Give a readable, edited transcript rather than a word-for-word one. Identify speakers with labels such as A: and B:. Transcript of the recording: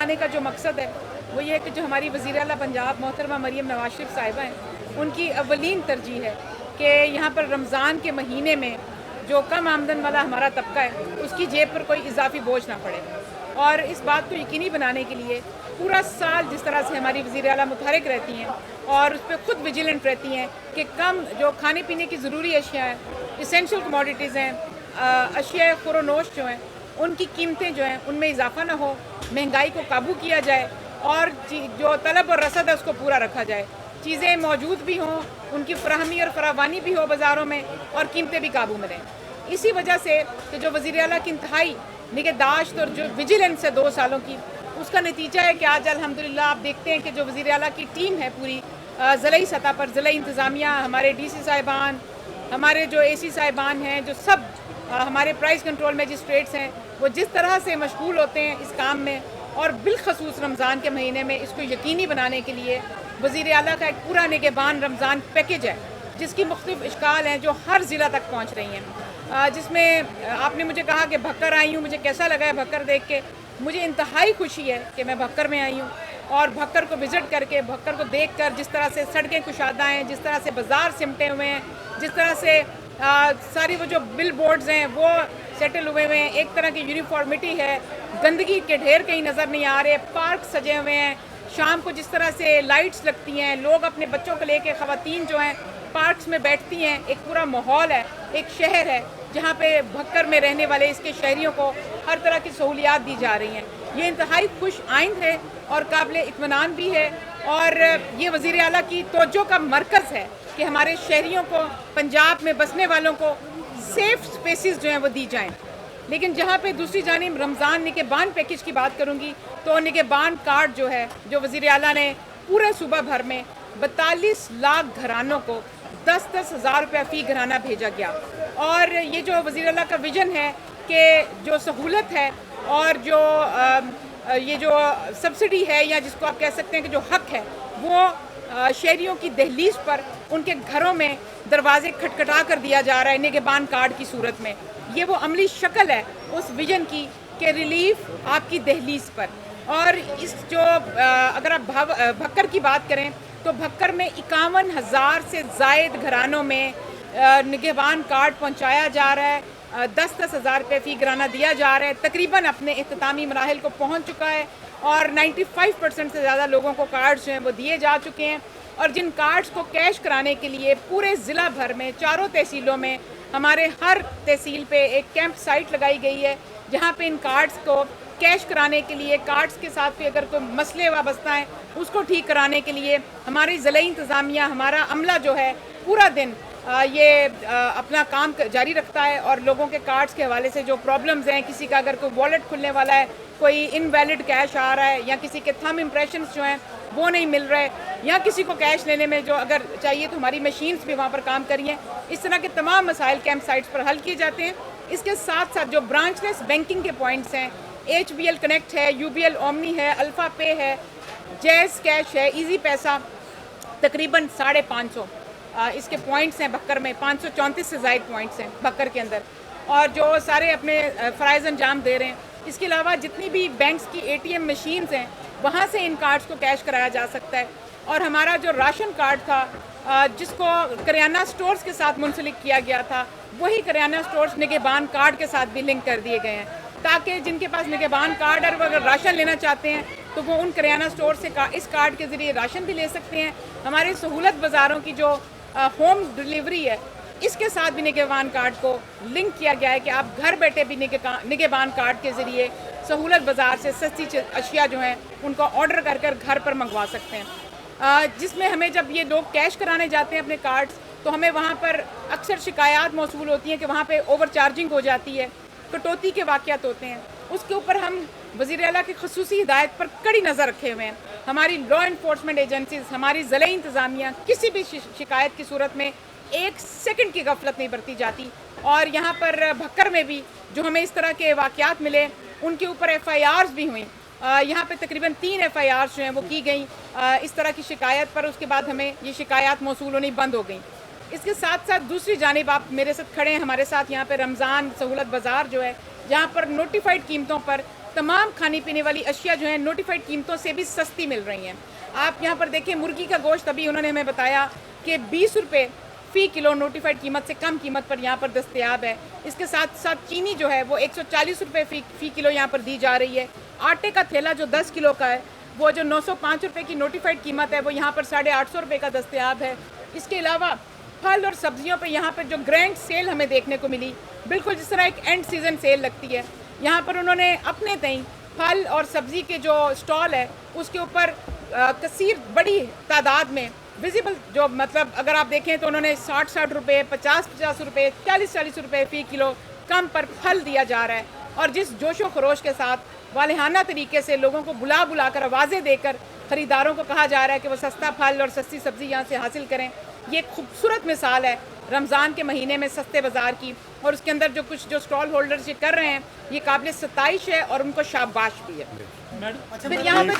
A: आने का जो मकसद है वो ये है कि जो हमारी वज़ीर आला पंजाब मोहतरमा मरीम नवाज शरीफ साहिबा हैं, उनकी अव्वलीन तरजीह है कि यहाँ पर रमज़ान के महीने में जो कम आमदन वाला हमारा तबका है उसकी जेब पर कोई इजाफी बोझ ना पड़े। और इस बात को यकीनी बनाने के लिए पूरा साल जिस तरह से हमारी वज़ीर आला मुतहरिक रहती हैं और उस पर ख़ुद विजिलेंट रहती हैं कि कम जो खाने पीने की ज़रूरी अशिया हैं, इसेंशियल कमोडिटीज़ हैं, अशिया खुरोनोश जो हैं, उनकी कीमतें जो हैं उनमें इजाफा ना हो, महंगाई को काबू किया जाए और जो तलब और रसद है उसको पूरा रखा जाए, चीज़ें मौजूद भी हों, उनकी फराहमी और फरावानी भी हो बाज़ारों में और कीमतें भी काबू में रहें। इसी वजह से कि जो वज़ीर आला की इंतहाई निगहदाश्त और जो विजिलेंस है 2 सालों की, उसका नतीजा है कि आज अल्हम्दुलिल्लाह आप देखते हैं कि जो वज़ीर आला की टीम है पूरी ज़िलाई सतह पर, ज़िला इंतज़ामिया, हमारे DC साहिबान, हमारे जो AC साहिबान हैं, जो सब हमारे प्राइस कंट्रोल मजिस्ट्रेट्स हैं, वो जिस तरह से मशगूल होते हैं इस काम में और बिलखसूस रमज़ान के महीने में इसको यकीनी बनाने के लिए वज़ीर आला का एक पूरा निगहबान रमज़ान पैकेज है जिसकी मुख्तलिफ इश्काल हैं जो हर ज़िला तक पहुँच रही हैं। जिसमें आपने मुझे कहा कि भक्कर आई हूँ, मुझे कैसा लगा है भक्कर देख के। मुझे इंतहाई खुशी है कि मैं भक्कर में आई हूँ और भक्कर को विज़िट करके, भक्कर को देख कर, जिस तरह से सड़कें कुशादा हैं, जिस तरह से बाज़ार सिमटे हुए हैं, जिस तरह से सारी वो जो बिल बोर्ड्स हैं वो सेटल हुए हुए हैं, एक तरह की यूनिफॉर्मिटी है, गंदगी के ढेर कहीं नज़र नहीं आ रहे, पार्क सजे हुए हैं, शाम को जिस तरह से लाइट्स लगती हैं, लोग अपने बच्चों को लेके, ख़वातीन जो हैं पार्क्स में बैठती हैं, एक पूरा माहौल है, एक शहर है जहाँ पे भक्कर में रहने वाले इसके शहरियों को हर तरह की सहूलियात दी जा रही हैं। ये इंतहाई खुश आइंद है और काबिल इत्मीनान भी है और ये वज़ीर आला की तवज्जो का मरकज़ है कि हमारे शहरियों को, पंजाब में बसने वालों को सेफ़ स्पेसेस जो हैं वो दी जाएँ। लेकिन जहाँ पे दूसरी जानिब रमज़ान निगहबान पैकेज की बात करूँगी तो निगहबान कार्ड जो है, जो वज़ीर आला ने पूरे सूबा भर में 42 लाख घरानों को 10-10 हज़ार रुपया फ़ी घराना भेजा गया। और ये जो वज़ीर आला का विज़न है कि जो सहूलत है और जो ये जो सब्सिडी है या जिसको आप कह सकते हैं कि जो हक है, वो शहरियों की दहलीज पर उनके घरों में दरवाजे खटखटा कर दिया जा रहा है निगहबान कार्ड की सूरत में। ये वो अमली शक्ल है उस विज़न की कि रिलीफ आपकी दहलीज पर। और इस जो अगर आप भक्कर की बात करें तो भक्कर में 51,000 से ज़ायद घरानों में निगहबान कार्ड पहुंचाया जा रहा है, 10-10 हज़ार रुपये फ़ी घराना दिया जा रहा है, तकरीबन अपने इख्तितामी मराहिल को पहुंच चुका है और 95% से ज़्यादा लोगों को कार्ड्स जो हैं वो दिए जा चुके हैं। और जिन कार्ड्स को कैश कराने के लिए पूरे ज़िला भर में 4 तहसीलों में हमारे हर तहसील पे एक कैंप साइट लगाई गई है जहाँ पे इन कार्ड्स को कैश कराने के लिए, कार्ड्स के साथ भी अगर कोई मसले वाबस्ता हैं उसको ठीक कराने के लिए हमारी ज़िला इंतज़ामिया, हमारा अमला जो है पूरा दिन अपना काम जारी रखता है और लोगों के कार्ड्स के हवाले से जो प्रॉब्लम्स हैं, किसी का अगर कोई वॉलेट खुलने वाला है, कोई इनवैलिड कैश आ रहा है या किसी के थंब इम्प्रेशंस जो हैं वो नहीं मिल रहे या किसी को कैश लेने में जो अगर चाहिए तो हमारी मशीन्स भी वहाँ पर काम करी हैं। इस तरह के तमाम मसाइल कैंप साइट्स पर हल किए जाते हैं। इसके साथ साथ जो ब्रांचलेस बैंकिंग के पॉइंट्स हैं, HBL कनेक्ट है, UBL ओमनी है, अल्फ़ा पे है, जैज़ कैश है, ईजी पैसा, तकरीबन 550 इसके पॉइंट्स हैं भक्कर में, 534 से ज़ायद पॉइंट्स हैं भक्कर के अंदर और जो सारे अपने फ़राइज़ अंजाम दे रहे हैं। इसके अलावा जितनी भी बैंक्स की ATM मशीन्स हैं वहाँ से इन कार्ड्स को कैश कराया जा सकता है। और हमारा जो राशन कार्ड था जिसको करियाना स्टोर्स के साथ मुंसलिक किया गया था, वही करियाना स्टोर्स निगहबान कार्ड के साथ भी लिंक कर दिए गए हैं ताकि जिनके पास निगहबान कार्ड और वो अगर राशन लेना चाहते हैं तो वो उन करियाना स्टोर से इस कार्ड के ज़रिए राशन भी ले सकते हैं। हमारे सहूलत बाज़ारों की जो होम डिलीवरी है, इसके साथ भी निगहबान कार्ड को लिंक किया गया है कि आप घर बैठे भी निगहबान कार्ड के ज़रिए सहूलत बाज़ार से सस्ती अशिया जो हैं उनको ऑर्डर कर कर घर पर मंगवा सकते हैं। जिसमें हमें जब ये लोग कैश कराने जाते हैं अपने कार्ड्स तो हमें वहाँ पर अक्सर शिकायत मौसूल होती हैं कि वहाँ पे ओवर चार्जिंग हो जाती है, कटौती के वाक़यात होते हैं। उसके ऊपर हम वज़ीर आला की ख़ुसूसी हिदायत पर कड़ी नज़र रखे हुए हैं। हमारी लॉ इन्फोर्समेंट एजेंसीज़, हमारी ज़िला इंतज़ामिया किसी भी शिकायत की सूरत में 1 सेकंड की गफलत नहीं बरती जाती। और यहाँ पर भक्कर में भी जो हमें इस तरह के वाक़यात मिले उनके ऊपर FIRs भी हुई। यहाँ पे तकरीबन 3 FIRs जो हैं वो की गई इस तरह की शिकायत पर। उसके बाद हमें ये शिकायत मौसूल होनी बंद हो गई। इसके साथ साथ दूसरी जानिब आप मेरे साथ खड़े हैं, हमारे साथ यहाँ पे रमज़ान सहूलत बाज़ार जो है जहाँ पर नोटिफाइड कीमतों पर तमाम खाने पीने वाली अशिया जो है नोटिफाइड कीमतों से भी सस्ती मिल रही हैं। आप यहाँ पर देखें, मुर्गी का गोश्त अभी उन्होंने हमें बताया कि 20 रुपये फ़ी किलो नोटिफाइड कीमत से कम कीमत पर यहाँ पर दस्तयाब है। इसके साथ साथ चीनी जो है वो 140 रुपये फ़ी किलो यहाँ पर दी जा रही है। आटे का थैला जो 10 किलो का है वो जो 905 रुपये की नोटिफाइड कीमत है वो यहाँ पर 850 रुपये का दस्तयाब है। इसके अलावा फल और सब्जियों पे यहाँ पर जो ग्रैंड सेल हमें देखने को मिली, बिल्कुल जिस तरह एक एंड सीज़न सेल लगती है, यहाँ पर उन्होंने अपने तई फल और सब्ज़ी के जो स्टॉल है उसके ऊपर कसीर बड़ी तादाद में विजिबल जो मतलब अगर आप देखें तो उन्होंने 60 रुपये, 50 रुपये, 40 रुपये फ़ी किलो कम पर फल दिया जा रहा है। और जिस जोशो खरोश के साथ वालिहाना तरीके से लोगों को बुला कर आवाज़ें देकर ख़रीदारों को कहा जा रहा है कि वो सस्ता फल और सस्ती सब्ज़ी यहाँ से हासिल करें, ये खूबसूरत मिसाल है रमज़ान के महीने में सस्ते बाज़ार की। और उसके अंदर जो कुछ जो स्टॉल होल्डर्स ये कर रहे हैं ये काबिल सताइश है और उनको शाबाश भी है। फिर यहाँ पर